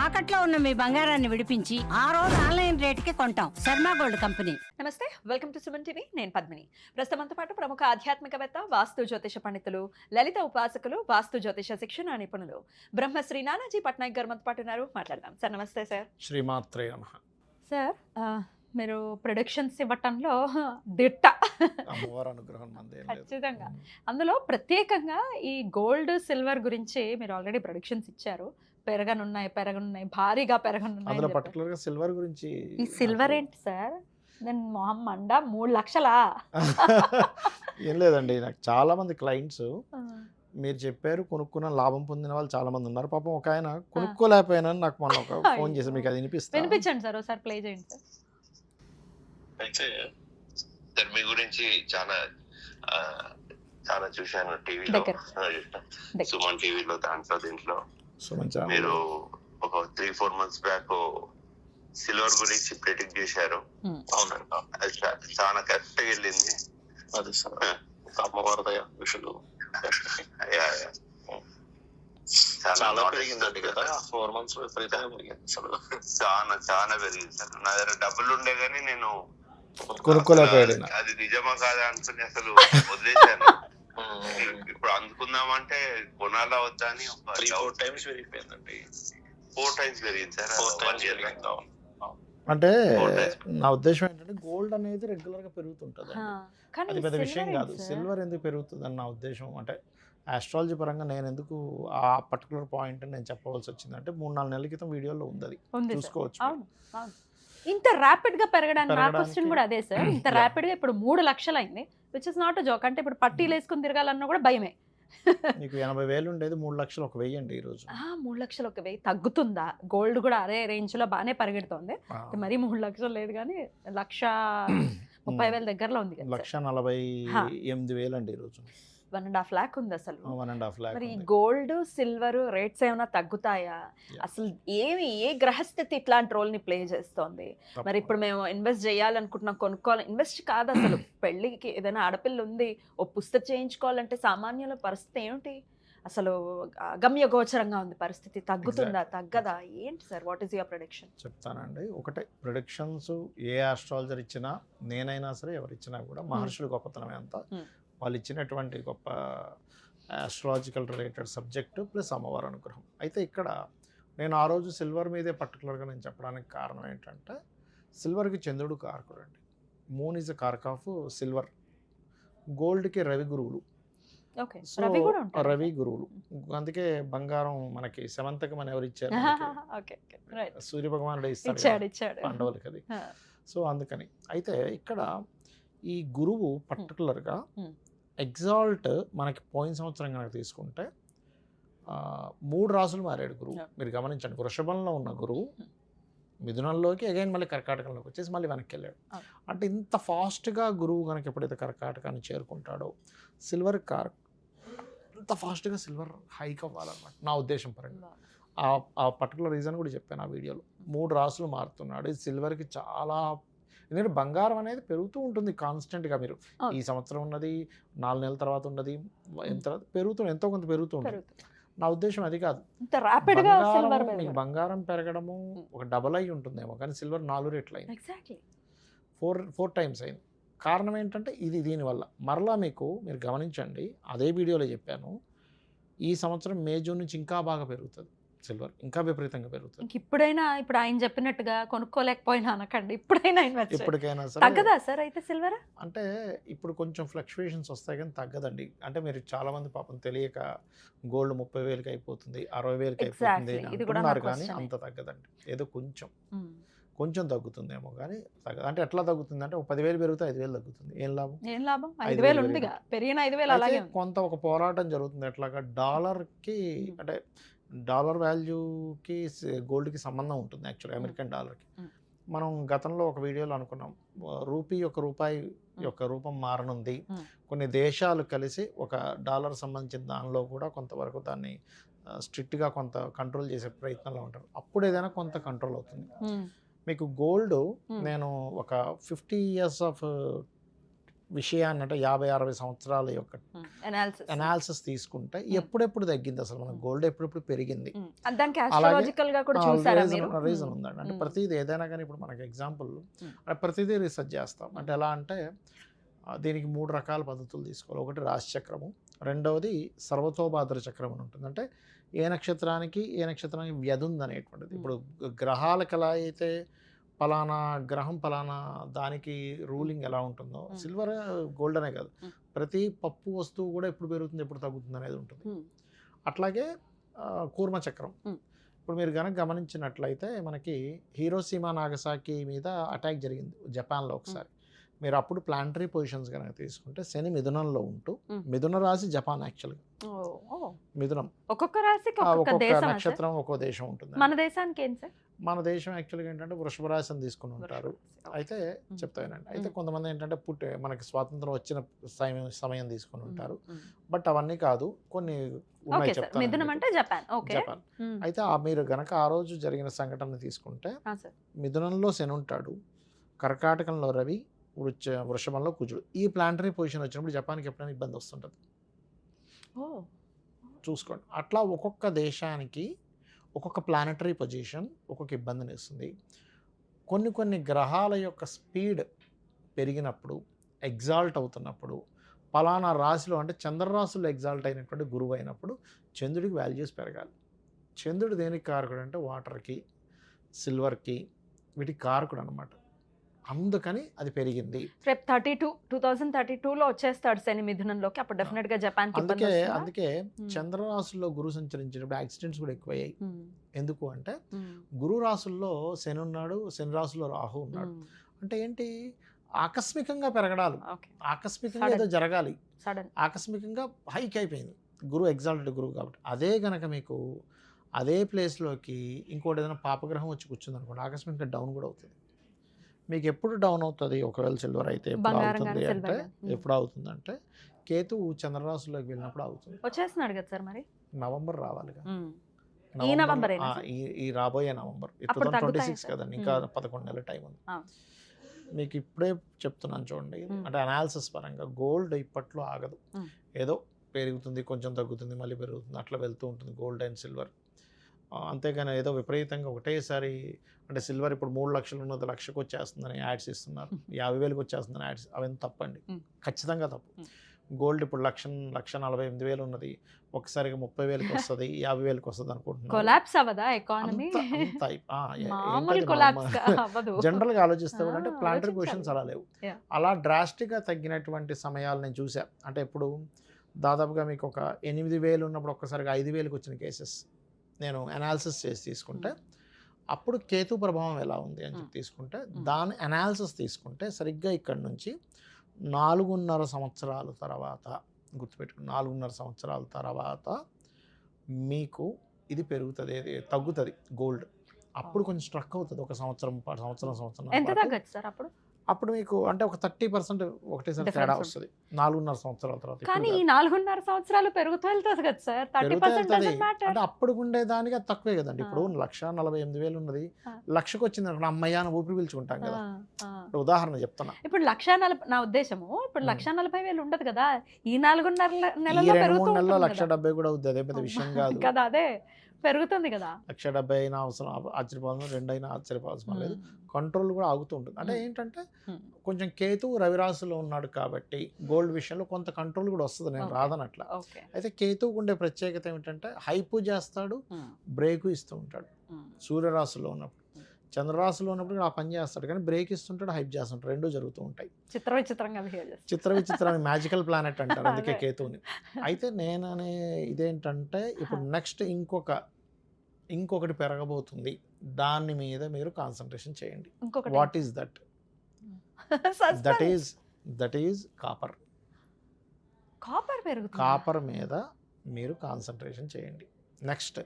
తాకట్లో ఉన్న మీ బంగారాన్ని విడిపించి ఆ రోజు ఆన్లైన్ రేటుకి కొంటాం. Sharma gold company. నమస్తే, వెల్కమ్ టు సుమన్ టీవీ. నేను పద్మిని. ప్రస్తుతంతో పాటు ప్రముఖ ఆధ్యాత్మికవేత్త, వాస్తు జ్యోతిష పండితులు, లలిత ఉపాసకులు, వాస్తు జ్యోతిష శిక్షణ నిపుణులు బ్రహ్మశ్రీ నానాజీ పట్నాయక్ గారు మనతో పాటు ఉన్నారు. మాట్లాడదాం. సార్ నమస్తే. సార్ శ్రీమాత్రే నమః. సార్ మీరు ప్రొడక్షన్స్ ఇవ్వటంలో దిట్ట. అమ్మవారి అనుగ్రహం మంది ఖచ్చితంగా. అందులో ప్రత్యేకంగా ఈ గోల్డ్ సిల్వర్ గురించి మీరు ఆల్రెడీ ప్రొడక్షన్స్ ఇచ్చారు. పెరగనున్నాయి భారీగా పెరగనున్నాయి. అందులో పర్టికులర్ గా సిల్వర్ గురించి. ఈ సిల్వర్ ఏంటి సార్? నేను మొహం మండ 3 లక్షలా? ఏం లేదండి, నాకు చాలా మంది క్లయింట్స్ మీరు చెప్పారు కొనుక్కున్న లాభం పొందిన వాళ్ళు చాలా మంది ఉన్నారు. పాపం ఒక ఆయన కొనుక్కోలేకపోయినా నాకు మొన్న ఒక ఫోన్ చేసి మీకు అది వినిపించండి సార్, ఒకసారి ప్లే చేయండి సార్. అయితే సార్ మీ గురించి చాలా చాలా చూశాను టీవీలో, సుమన్ టీవీలో, దీంట్లో మీరు ఒక 3-4 months బ్యాక్ సిల్వర్ గురించి ప్రెడిక్ట్ చేశారు. అది చాలా కరెక్ట్ గా వెళ్ళింది. అది సార్ అమ్మవారి దయ విషయాలు చాలా పెరిగిందండి కదా. 4 months విపరీతంగా పెరిగింది అసలు. చాలా పెరిగింది సార్. నా దగ్గర డబ్బులు ఉండే గానీ నేను కొనుక్కోలేకపోయాడు. అది నిజమా కాదా అనుకుని అసలు వదిలేశాను. ఇప్పుడు అందుకుందామంటే కొనాలా వద్దా అని 3-4 times పెరిగిపోయిందండి. 4 times పెరిగింది సార్. 4 times పెరిగింది. అంటే నా ఉద్దేశం ఏంటంటే గోల్డ్ అనేది రెగ్యులర్ గా పెరుగుతుంటది, అది పెద్ద విషయం కాదు. సిల్వర్ ఎందుకు పెరుగుతుంది అని నా ఉద్దేశం. అంటే ఆస్ట్రాలజీ పరంగా నేను ఎందుకు ఆ పర్టికులర్ పాయింట్ నేను చెప్పవలసి వచ్చిందంటే 3-4 నెలల క్రితం వీడియోలో ఉంది, అది చూసుకోవచ్చు. ఇంత ర్యాపిడ్ గా పెరగడానికి నా క్వశ్చన్ కూడా అదే సార్. ఇంత ర్యాపిడ్ గా ఇప్పుడు 3 లక్షలు అయింది, విచ్ ఇస్ నాట్ జోక్. అంటే ఇప్పుడు పట్టీలు వేసుకుని తిరగాలన్నా కూడా భయమే. మీకు 80,000 ఉండేది 3 లక్షలు 1,000 అండి ఈ రోజు. 3 లక్షలు 1,000 తగ్గుతుందా? గోల్డ్ కూడా అదే రేంజ్ లో బాగానే పరిగెడుతోంది. మరి 3 లక్షలు లేదు కానీ 1,30,000 దగ్గరలో ఉంది. 1,48,000 అండి ఈ రోజు. 1.5 lakh ఉంది అసలు. 1.5 lakh. మరి గోల్డ్ సిల్వర్ రేట్స్ ఏమైనా తగ్గుతాయా? అసలు ఏ గ్రహస్థితి ఇట్లాంటి రోల్ ని ప్లే చేస్తోంది? మరి ఇప్పుడు మేము ఇన్వెస్ట్ చేయాలనుకుంటున్నాం, కొనుక్కోవాలి. ఇన్వెస్ట్ కాదు అసలు, పెళ్ళికి ఏదైనా ఆడపిల్ల ఉంది, ఓ పుస్తకం చేయించుకోవాలంటే సామాన్యుల పరిస్థితి ఏమిటి? అసలు గమ్య గోచరంగా ఉంది పరిస్థితి. తగ్గుతుందా తగ్గదా ఏంటి sir? What is your prediction? చెప్తానండి. ఒకటే ప్రొడిక్షన్స్ ఏ ఆస్ట్రాలజర్ ఇచ్చినా, నేనైనా సరే ఎవరు ఇచ్చినా కూడా మహర్షులు గొప్పతనమే అంతా. వాళ్ళు ఇచ్చినటువంటి గొప్ప ఆస్ట్రాలజికల్ రిలేటెడ్ సబ్జెక్టు ప్లస్ అమ్మవారి అనుగ్రహం. అయితే ఇక్కడ నేను ఆ రోజు సిల్వర్ మీదే పర్టికులర్గా నేను చెప్పడానికి కారణం ఏంటంటే, సిల్వర్కి చంద్రుడు కారకుడు అండి. మూన్ ఈజ్ అ కారక్ ఆఫ్ సిల్వర్. గోల్డ్కి రవి గురువులు. రవి గురువులు. అందుకే బంగారం మనకి సెవంతకం అని ఎవరు ఇచ్చారు? సూర్య భగవానుడు ఇస్తాడు పాండవులకి అది. సో అందుకని అయితే ఇక్కడ ఈ గురువు పర్టికులర్గా ఎగ్జాల్ట్ మనకి పోయిన సంవత్సరం కనుక తీసుకుంటే 3 రాసులు మారాడు గురువు. మీరు గమనించండి, వృషభంలో ఉన్న గురువు మిథునంలోకి అగైన్ మళ్ళీ కర్కాటకంలోకి వచ్చేసి మళ్ళీ వెనక్కి వెళ్ళాడు. అంటే ఇంత ఫాస్ట్గా గురువు కనుక ఎప్పుడైతే కర్కాటకాన్ని చేరుకుంటాడో సిల్వర్ ఇంత ఫాస్ట్గా సిల్వర్ హైక్ అవ్వాలన్నమాట నా ఉద్దేశం పరంగా. ఆ పర్టికులర్ రీజన్ కూడా చెప్పాను ఆ వీడియోలో. 3 రాసులు మారుతున్నాడు. ఇది సిల్వర్కి చాలా, ఎందుకంటే బంగారం అనేది పెరుగుతూ ఉంటుంది కాన్స్టెంట్గా. మీరు ఈ సంవత్సరం ఉన్నది, 4 నెలల తర్వాత ఉన్నది, పెరుగుతుంది, ఎంతో కొంత పెరుగుతూ ఉంటుంది. నా ఉద్దేశం అది కాదు. బంగారం పెరగడము ఒక డబల్ అయి ఉంటుందేమో, కానీ సిల్వర్ 4 రెట్లు అయింది, 4 times అయింది. కారణం ఏంటంటే ఇది దీనివల్ల. మరలా మీరు గమనించండి, అదే వీడియోలో చెప్పాను, ఈ సంవత్సరం మే జూన్ నుంచి ఇంకా బాగా పెరుగుతుంది సిల్వర్, ఇంకా విపరీతంగా పెరుగుతుంది. ఇప్పుడైనా ఇప్పుడు ఆయన చెప్పినట్టుగా కొనుక్కోలేకపోయినా అనకండి, ఇప్పటికైనా తగ్గదా సార్? అయితే సిల్వర్ అంటే ఇప్పుడు కొంచెం ఫ్లక్చువేషన్స్ వస్తాయి కానీ తగ్గదండి. అంటే మీరు చాలా మంది పాపం తెలియక గోల్డ్ 30,000కి అయిపోతుంది, 60,000కి అయిపోతుంది అంటున్నారు, కానీ అంత తగ్గదండి. ఏదో కొంచెం తగ్గుతుందేమో కానీ తగ్గదు. అంటే ఎట్లా తగ్గుతుంది అంటే, 10,000 పెరిగితే 5,000 తగ్గుతుంది. ఏం లాభం? 5,000 ఉందిగా, పెరిగిన 5,000 అలాగే కొంత ఒక పోరాటం జరుగుతుంది. ఎట్లాగా డాలర్కి, అంటే డాలర్ వాల్యూకి గోల్డ్కి సంబంధం ఉంటుంది యాక్చువల్లీ, అమెరికన్ డాలర్కి. మనం గతంలో ఒక వీడియోలో అనుకున్నాం, రూపాయి యొక్క రూపం మారనుంది. కొన్ని దేశాలు కలిసి ఒక డాలర్ సంబంధించిన దానిలో కూడా కొంతవరకు దాన్ని స్ట్రిక్ట్గా కొంత కంట్రోల్ చేసే ప్రయత్నంలో ఉంటారు. అప్పుడు ఏదైనా కొంత కంట్రోల్ అవుతుంది. మీకు గోల్డ్ నేను ఒక 50 years ఆఫ్ విషయాన్ని అంటే 50-60 సంవత్సరాల యొక్క అనాలిసిస్ అనాలిసిస్ తీసుకుంటే ఎప్పుడెప్పుడు తగ్గింది అసలు మన గోల్డ్ ఎప్పుడెప్పుడు పెరిగింది దానికి ఆస్ట్రాలజికల్ గా కూడా చూసారా మీరు? రీజన్ ఉందండి. అంటే ప్రతిదీ ఏదైనా కానీ ఇప్పుడు మనకి ఎగ్జాంపుల్ ప్రతిదీ రీసెర్చ్ చేస్తాం. అంటే ఎలా అంటే దీనికి 3 రకాల పద్ధతులు తీసుకోవాలి. ఒకటి రాశి చక్రము, రెండవది సర్వతోభాద్ర చక్రం అని ఉంటుంది. అంటే ఏ నక్షత్రానికి వ్యధి ఉంది అనేటువంటిది. ఇప్పుడు గ్రహాలకు ఎలా అయితే పలానా గ్రహం పలానా దానికి రూలింగ్ ఎలా ఉంటుందో సిల్వర్ గోల్డ్ అనే కాదు, ప్రతి పప్పు వస్తువు కూడా ఎప్పుడు పెరుగుతుంది ఎప్పుడు తగ్గుతుంది అనేది ఉంటుంది. అట్లాగే కూర్మ చక్రం. ఇప్పుడు మీరు కనుక గమనించినట్లయితే మనకి హీరోషిమా నాగసాకి మీద అటాక్ జరిగింది జపాన్లో ఒకసారి. మీరు అప్పుడు ప్లానటరీ పొజిషన్స్ కనుక తీసుకుంటే శని మిథునంలో ఉంటూ, మిథున రాశి జపాన్ యాక్చువల్గా మిథునం, ఒక్కొక్క రాశికి ఒక్కొక్క దేశం నక్షత్రం ఒక్కో దేశం ఉంటుంది. మన దేశానికి ఏం సార్? మన దేశం యాక్చువల్గా ఏంటంటే వృషభ రాశిని తీసుకుని ఉంటారు. అయితే చెప్తానండి, అయితే కొంతమంది ఏంటంటే మనకి స్వాతంత్రం వచ్చిన సమయం తీసుకుని ఉంటారు. బట్ అవన్నీ కాదు, కొన్ని ఉన్నాయి చెప్తాను. మిథునం అంటే జపాన్. జపాన్. అయితే మీరు గనక ఆ రోజు జరిగిన సంఘటన తీసుకుంటే మిథునంలో శని ఉంటాడు, కర్కాటకంలో రవి, వృషభంలో కుజుడు. ఈ ప్లానటరీ పొజిషన్ వచ్చినప్పుడు జపాన్కి ఎప్పుడైనా ఇబ్బంది వస్తుంటుంది. చూసుకోండి. అట్లా ఒక్కొక్క దేశానికి ఒక్కొక్క ప్లానటరీ పొజిషన్ ఒక్కొక్క ఇబ్బందిని ఇస్తుంది. కొన్ని గ్రహాల యొక్క స్పీడ్ పెరిగినప్పుడు, ఎగ్జాల్ట్ అవుతున్నప్పుడు, పలానా రాశిలో అంటే చంద్రరాశుల్లో ఎగ్జాల్ట్ అయినటువంటి గురువు అయినప్పుడు చంద్రుడికి వాల్యూస్ పెరగాలి. చంద్రుడు దేనికి కారకుడు అంటే వాటర్కి, సిల్వర్కి, వీటికి కారకుడు అనమాట. అందుకని అది పెరిగింది. రేపు 2032లో వచ్చేస్తాడు శని మిథునంలోకి, అప్పుడు డెఫినెట్ గా జపాన్. అందుకే చంద్రరాశుల్లో గురు సంచరించినప్పుడు యాక్సిడెంట్స్ కూడా ఎక్కువయ్యాయి. ఎందుకు అంటే గురు రాశుల్లో శని ఉన్నాడు, శని రాశుల్లో రాహు ఉన్నాడు. అంటే ఏంటి, ఆకస్మికంగా పెరగడాలు, ఆకస్మికంగా ఏదో జరగాలి, ఆకస్మికంగా హైక్ అయిపోయింది. గురువు ఎగ్జాల్టెడ్ గురువు కాబట్టి. అదే గనక మీకు అదే ప్లేస్లోకి ఇంకోటి ఏదైనా పాపగ్రహం వచ్చి కూర్చుంది అనుకోండి, ఆకస్మికంగా డౌన్ కూడా అవుతుంది. మీకు ఎప్పుడు డౌన్ అవుతుంది ఒకవేళ సిల్వర్ అయితే ఎప్పుడు అవుతుంది అంటే, ఎప్పుడు అవుతుందంటే కేతువు చంద్రరాశుల్లోకి వెళ్ళినప్పుడు అవుతుంది. వచ్చేస్తున్నాడు కదా సార్, మరి నవంబర్ రావాలిగా. ఈ రాబోయే నవంబర్ 2026 కదండి, ఇంకా 11 నెలల టైం ఉంది. మీకు ఇప్పుడే చెప్తున్నాను చూడండి. అంటే అనాలిసిస్ పరంగా గోల్డ్ ఇప్పట్లో ఆగదు. ఏదో పెరుగుతుంది, కొంచెం తగ్గుతుంది, మళ్ళీ పెరుగుతుంది, అట్లా వెళ్తూ ఉంటుంది గోల్డ్ అండ్ సిల్వర్. అంతేగాని ఏదో విపరీతంగా ఒకటేసారి అంటే సిల్వర్ ఇప్పుడు 3 లక్షలు ఉన్నది 1 లక్షకు వచ్చేస్తుందని యాడ్స్ ఇస్తున్నారు, 50,000కి వచ్చేస్తుందని యాడ్స్, అవన్నీ తప్పండి, ఖచ్చితంగా తప్పు. గోల్డ్ ఇప్పుడు 1,48,000 ఉన్నది, ఒకసారిగా 30,000కి వస్తుంది, 50,000కి వస్తుంది అనుకుంటున్నాను. జనరల్గా ఆలోచిస్తే అంటే ప్లానటరీ పొజిషన్స్ అలా లేవు. అలా డ్రాస్టిక్గా తగ్గినటువంటి సమయాలు నేను చూసా. అంటే ఇప్పుడు దాదాపుగా మీకు ఒక 8,000 ఉన్నప్పుడు ఒక్కసారిగా 5,000కి వచ్చిన కేసెస్ నేను అనాలిసిస్ చేసి తీసుకుంటే, అప్పుడు కేతు ప్రభావం ఎలా ఉంది అని చెప్పి తీసుకుంటే, దాని అనాలిసిస్ తీసుకుంటే సరిగ్గా ఇక్కడ నుంచి 4.5 సంవత్సరాల తర్వాత, గుర్తుపెట్టుకుని 4.5 సంవత్సరాల తర్వాత మీకు ఇది పెరుగుతుంది, తగ్గుతుంది గోల్డ్. అప్పుడు కొంచెం స్ట్రక్ అవుతుంది, ఒక సంవత్సరం ఎంత తగ్గచ్చు సార్ అప్పుడు? అప్పుడు మీకు అంటే ఒక 30% ఒకటేసారి తేడా వస్తుంది 4.5 సంవత్సరాల తర్వాత. కానీ ఈ 4.5 సంవత్సరాలు పెరుగుతూ వెళ్తుంది కదా సార్, 30% అంటే అప్పుడు ఉండేదానికి అది తక్కువే కదండి. ఇప్పుడు 1,48,000 ఉన్నది 1,00,000కి వచ్చింది అనుకో, అమ్మయ్యాన ఊపిరి పీల్చుకుంటాం కదా. ఉదాహరణ చెప్తున్నా. ఇప్పుడు 1,40,000 నా ఉద్దేశము, ఇప్పుడు 1,40,000 ఉండదు కదా, ఈ 4.5 నెలల్లో 2-3 నెలల్లో 1,70,000 కూడా అవుతుంది. అదే పెద్ద విషయం కాదు కదా, అదే పెరుగుతుంది కదా. 1,70,000 అయినా అవసరం ఆశ్చర్యపోవాల్సిన, 2 అయినా ఆశ్చర్యపోవాల్సిన లేదు. కంట్రోల్ కూడా ఆగుతూ ఉంటుంది. అంటే ఏంటంటే కొంచెం కేతు రవిరాశిలో ఉన్నాడు కాబట్టి గోల్డ్ విషయంలో కొంత కంట్రోల్ కూడా వస్తుంది, నేను రాదనట్లా. అయితే కేతువుకు ఉండే ప్రత్యేకత ఏమిటంటే హైపు చేస్తాడు, బ్రేకు ఇస్తూ ఉంటాడు. సూర్యరాశిలో ఉన్నప్పుడు, చంద్రరాశిలో ఉన్నప్పుడు ఆ పని చేస్తాడు, కానీ బ్రేక్ ఇస్తుంటాడు, హైప్ చేస్తుంటాడు, రెండూ జరుగుతూ ఉంటాయి. చిత్ర విచిత్రాన్ని మ్యాజికల్ ప్లానెట్ అంటారు అందుకే కేతువుని. అయితే నేననే ఇదేంటంటే ఇప్పుడు నెక్స్ట్ ఇంకొకటి పెరగబోతుంది, దాని మీద మీరు కాన్సన్ట్రేషన్ చేయండి. What is that? That is copper. Copper మీద మీరు కాన్సన్ట్రేషన్ చేయండి. నెక్స్ట్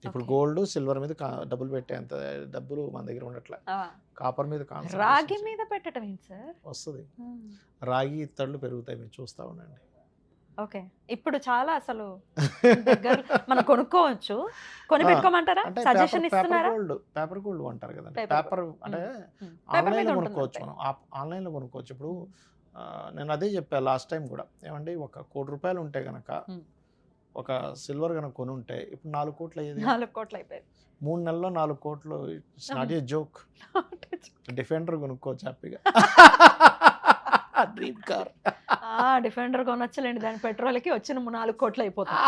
ఇప్పుడు గోల్డ్ సిల్వర్ మీద డబ్బులు పెట్టేంత డబ్బులు మన దగ్గర ఉండట్లే, కాపర్ మీద రాగి మీద పెట్టడం వస్తుంది. రాగి ఇత్తళ్ళు పెరుగుతాయి, మీరు చూస్తూ ఉండండి. ఓకే, ఇప్పుడు చాలా అసలు మనం కొనుక్కోవచ్చు, కొని పెట్టుకోమంటారా? సజెషన్ ఇస్తున్నారా? పేపర్ గోల్డ్ అంటారు కదండి. పేపర్ అంటే ఆన్లైన్లో కొనుక్కోవచ్చు, మనం ఆన్లైన్లో కొనుక్కోవచ్చు. ఇప్పుడు నేను అదే చెప్పాను లాస్ట్ టైం కూడా, ఏమండి ఒక ₹1,00,00,000 ఉంటే కనుక ఒక సిల్వర్ కనుక కొని ఉంటే ఇప్పుడు 4 కోట్లు అయ్యేది. 4 కోట్లు అయిపోయింది. 3 నెలల్లో 4 కోట్లు. It's not a joke. Defender కొనుక్కోవచ్చు హ్యాపీగా. Dream car. డిఫెండర్ కొనొచ్చలేండి, దాని పెట్రోల్కి వచ్చిన 4 కోట్లు అయిపోతుంది.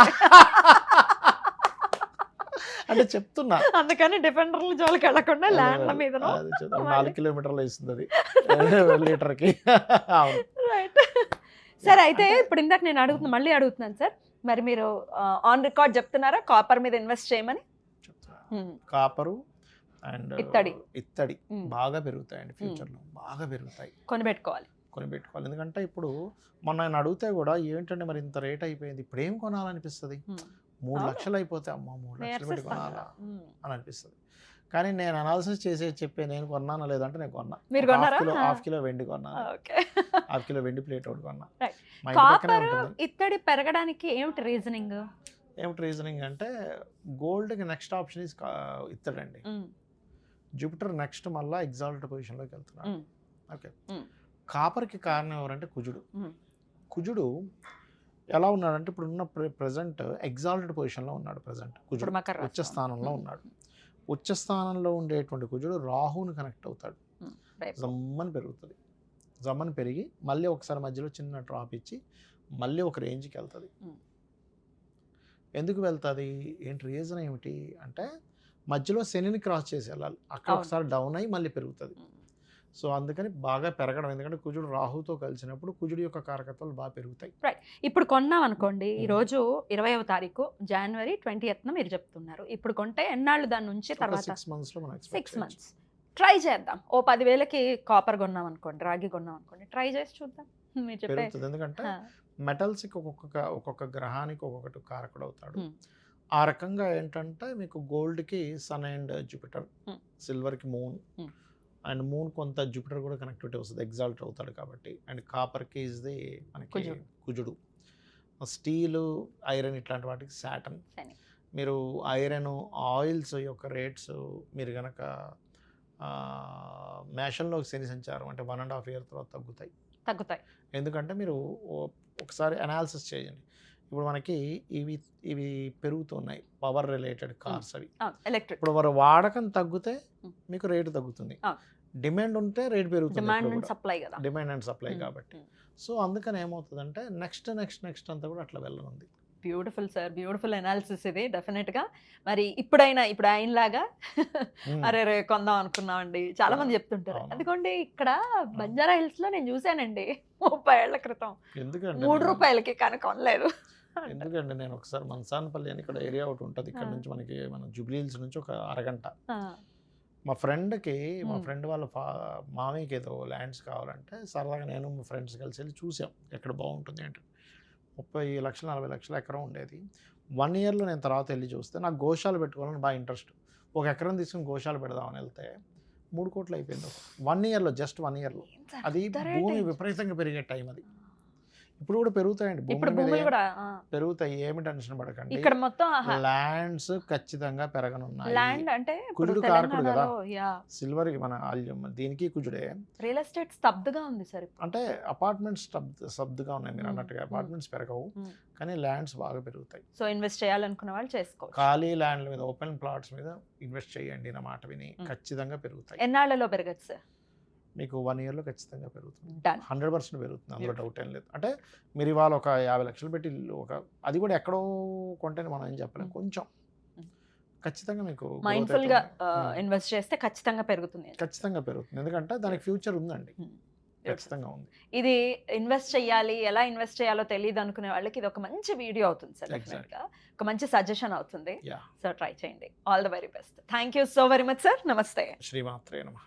అంటే చెప్తున్నా, అందుకని డిఫెండర్ల జోలికి వెళ్ళకుండా ల్యాండ్ల మీద 4 కిలోమీటర్లు వేస్తుంది అది లీటర్కి. అవును. రైట్. సరే, అయితే ఇప్పుడు ఇందాక నేను మళ్ళీ అడుగుతున్నాను సార్, మరి మీరు ఆన్ రికార్డ్ చెప్తున్నారా కాపర్ మీద ఇన్వెస్ట్ చేయమని? కాపరు అండ్ ఇత్తడి బాగా పెరుగుతాయండి ఫ్యూచర్లో, బాగా పెరుగుతాయి. కొనిపెట్టుకోవాలి. ఎందుకంటే ఇప్పుడు మొన్న ఆయన అడిగితే కూడా ఏంటంటే మరి ఇంత రేట్ అయిపోయింది, ఇప్పుడు ఏం కొనాలనిపిస్తుంది? 3 లక్షలు అయిపోతే అమ్మ 3 లక్షలు పెట్టి కొనాలా అని అనిపిస్తుంది. కానీ నేను అనాలిసిస్ చెప్పే నేను కొన్నానా లేదంటే నేను కొన్నా. మీరు కొన్నారా? హాఫ్ కిలో వెండి కొన్నాను. హాఫ్ కిలో వెండి ప్లేట్ ఒకటి కొన్నా. కాపర్ ఇత్తడి పెరగడానికి ఏమిటి రీజనింగ్? అంటే గోల్డ్కి నెక్స్ట్ ఆప్షన్ ఇస్ ఇత్తడండి. జూపిటర్ నెక్స్ట్ మళ్ళీ ఎగ్జాల్ట్ పొజిషన్లోకి వెళ్తున్నాడు. ఓకే. కాపర్కి కారణం ఎవరంటే కుజుడు. కుజుడు ఎలా ఉన్నాడంటే ఇప్పుడు ఉన్న ప్రెజెంట్ ఎగ్జాల్టెడ్ పొజిషన్లో ఉన్నాడు. ప్రెజెంట్ కుజుడు ఉచ్చ స్థానంలో ఉన్నాడు. ఉచ్చ స్థానంలో ఉండేటువంటి కుజుడు రాహుని కనెక్ట్ అవుతాడు. జమ్మని పెరుగుతుంది. జమ్మని పెరిగి మళ్ళీ ఒకసారి మధ్యలో చిన్న డ్రాప్ ఇచ్చి మళ్ళీ ఒక రేంజ్కి వెళ్తుంది. ఎందుకు వెళ్తుంది? ఏంటి రీజన్ ఏమిటి అంటే మధ్యలో శనిని క్రాస్ చేసి వెళ్ళాలి. అక్కడ ఒకసారి డౌన్ అయ్యి మళ్ళీ పెరుగుతుంది. సో అందుకని బాగా పెరగడం, ఎందుకంటే కుజుడు రాహుతో కలిసినప్పుడు కుజుడు యొక్క కారకత్వాలు బాగా పెరుగుతాయి. రైట్. ఇప్పుడు కొన్నాం అనుకోండి, ఈరోజు 20వ తారీఖు జనవరి 20th మీరు చెప్తున్నారు. ఇప్పుడు కొంటే ఎన్నాళ్ళు దాని నుంచి తర్వాత 6 monthsలో మనం 6 months ట్రై చేద్దాం. ఓ 10,000కి కాపర్ కొన్నాం అనుకోండి, రాగి కొన్నాం అనుకోండి, ట్రై చేసి చూద్దాం. మీరు చెప్పే పెరుగుతుంది. ఎందుకంటే మెటల్స్కి ఒక్కొక్క గ్రహానికి ఒక్కొక్కటి కారకుడు అవుతాడు. ఆ రకంగా ఏంటంటే మీకు గోల్డ్కి సన్ అండ్ జూపిటర్, సిల్వర్కి మూన్, అండ్ మూన్ కొంత జూపిటర్ కూడా కనెక్టివిటీ వస్తుంది, ఎగ్జాల్ట్ అవుతాడు కాబట్టి. అండ్ కాపర్కి ఇస్ ది మనకి కుజుడు. స్టీలు, ఐరన్ ఇట్లాంటి వాటికి సాటర్న్. మీరు ఐరన్ ఆయిల్స్ యొక్క రేట్స్ మీరు కనుక మేషంలోకి శని సంచారం అంటే 1.5 year తర్వాత తగ్గుతాయి. ఎందుకంటే మీరు ఒకసారి అనాలిసిస్ చేయండి. ఇప్పుడు మనకి ఇవి పెరుగుతున్నాయి, పవర్ రిలేటెడ్ కార్స్ అవి. ఇప్పుడు వారు వాడకం తగ్గితే మీకు రేటు తగ్గుతుంది, డిమాండ్ ఉంటే రేట్ పెరుగుతుంది. డిమాండ్ అండ్ సప్లై కాబట్టి. సో అందుకని ఏమవుతుందంటే నెక్స్ట్ అంతా కూడా అట్లా వెళ్ళనుంది. బ్యూటిఫుల్ సార్, బ్యూటిఫుల్ అనాలిసిస్ ఇది డెఫినెట్గా. మరి ఇప్పుడు ఆయనలాగా అరే రే కొందాం అనుకున్నామండి చాలా మంది చెప్తుంటారు. అందుకోండి ఇక్కడ బంజారా హిల్స్ లో నేను చూశానండి 30 ఏళ్ల క్రితం ₹3 కానీ కొనలేదు. ఎందుకంటే నేను ఒకసారి మనసానపల్లి అని ఇక్కడ ఏరియా ఒకటి ఉంటుంది, ఇక్కడ నుంచి మనకి మన జూబ్లీ హిల్స్ నుంచి ఒక అరగంట. మా ఫ్రెండ్ వాళ్ళ మామయ్యకి ఏదో ల్యాండ్స్ కావాలంటే సరదాగా నేను మా ఫ్రెండ్స్ కలిసి వెళ్ళి చూసాం ఎక్కడ బాగుంటుంది అంటే. 30 లక్షలు 40 లక్షల ఎకరం ఉండేది. 1 yearలో నేను తర్వాత వెళ్ళి చూస్తే నాకు గోశాల పెట్టుకోవాలని బాగా ఇంట్రెస్ట్. 1 ఎకరం తీసుకుని గోశాల పెడదామని వెళ్తే 3 కోట్లు అయిపోయింది 1 yearలో, జస్ట్ 1 yearలో. అది భూమి విపరీతంగా పెరిగే టైం అది. ఇప్పుడు కూడా పెరుగుతాయండి, భూములు కూడా పెరుగుతాయి, ఏమి టెన్షన్ పడకండి. ఇక్కడ మొత్తం ల్యాండ్స్ ఖచ్చితంగా పెరగనున్నాయి. ల్యాండ్ అంటే కుజుడు కారకుడు కదా, సిల్వర్ మన దీనికి కుజుడే. రియల్ ఎస్టేట్ స్తబ్దుగా ఉంది సార్. అంటే అపార్ట్మెంట్స్ స్తబ్దుగా ఉన్నాయి మీరు అన్నట్టుగా. అపార్ట్మెంట్స్ పెరగవు కానీ ల్యాండ్స్ బాగా పెరుగుతాయి. సో ఇన్వెస్ట్ చేయాలనుకున్న వాళ్ళు చేసుకోవచ్చు. ఖాళీ ల్యాండ్ల మీద, ఓపెన్ ప్లాట్స్ మీద ఇన్వెస్ట్ చేయండి నా మాట విని, ఖచ్చితంగా పెరుగుతాయి. ఎన్నాళ్లలో పెరగచ్చు సార్? మీకు 1 yearలో ఖచ్చితంగా పెరుగుతుంది, 100% పెరుగుతుంది, అందులో డౌట్ ఏం లేదు. అంటే మీరు ఇవాళ ఒక 50 లక్షలు పెట్టి అది కూడా ఎక్కడో కొంటేనే మనం ఏం చెప్పలేము, కొంచెం ఖచ్చితంగా మీకు మైండ్ఫుల్గా ఇన్వెస్ట్ చేస్తే ఖచ్చితంగా పెరుగుతుంది. ఎందుకంటే దానికి ఫ్యూచర్ ఉందండి, ఖచ్చితంగా ఉంది. ఇది ఇన్వెస్ట్ చేయాలి, ఎలా ఇన్వెస్ట్ చేయాలో తెలియదు అనుకునే వాళ్ళకి ఇది ఒక మంచి వీడియో అవుతుంది సార్, డెఫినెట్గా ఒక మంచి సజెషన్ అవుతుంది. సో ట్రై చేయండి. All the very best. Thank you so very much sir. నమస్తే. శ్రీమాత్రే నమః.